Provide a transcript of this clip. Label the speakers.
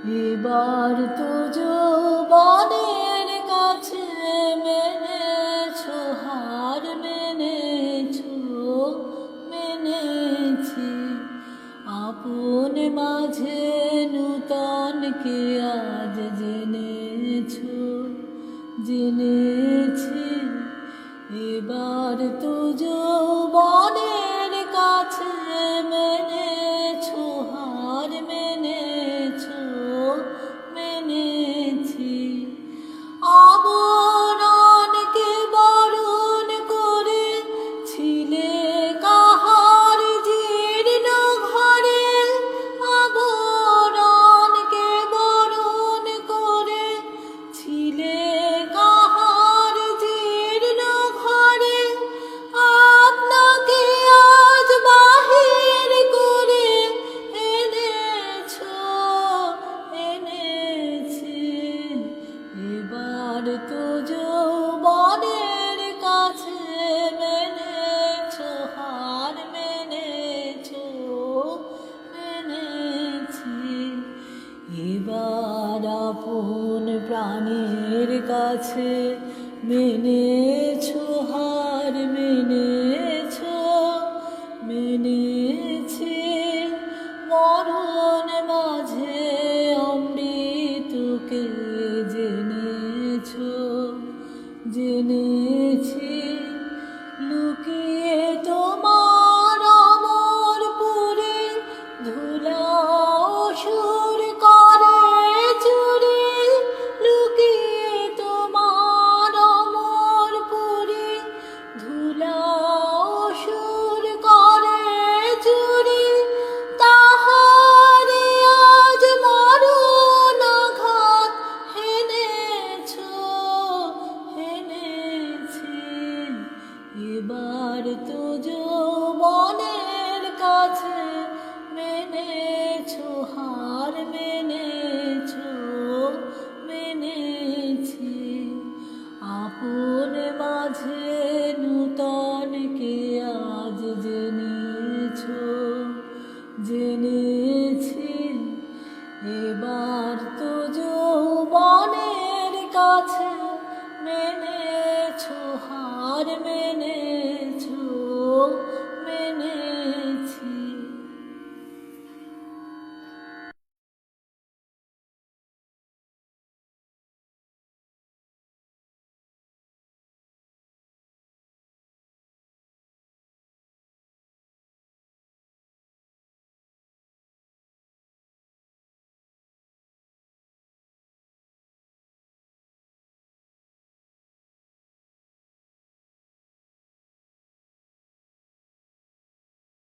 Speaker 1: এবার তো যৌবনের কাছে মেনেছো হার, মেনেছি আপন মাঝে নূতনকে আজ জেনেছি। এবার তো যৌবনের কাছে মেনেছো হার, মেনেছি আবরণকে বরণ করে ছিলে কাহার জীর্ণ ঘরে, আবরণকে বরণ করে ছিলে কাহার জীর্ণ ঘরে, আপনাকে আজ বাহির করে এনেছি। এবার তো যৌবনের কাছে মেনেছো হার, মেনেছি এবার আপন প্রাণের কাছে মেনেছো হার, মেনেছি মরণ মাঝে অমৃতকে জেনেছি লুকিয়ে তোমার অমর পুরে ধুলা অসুর করে চুরি, লুকিয়ে তোমার অমর পুরে ধুলা অসুর করে চুরি, তাহারে আজ মরণ আঘাত হেনেছি। এবার তো যৌবনের কাছে মেনেছো হার, মেনেছি আপন মাঝে নূতনকে আজ জেনেছি। এবার তো যৌবনের কাছে মেনেছো হার,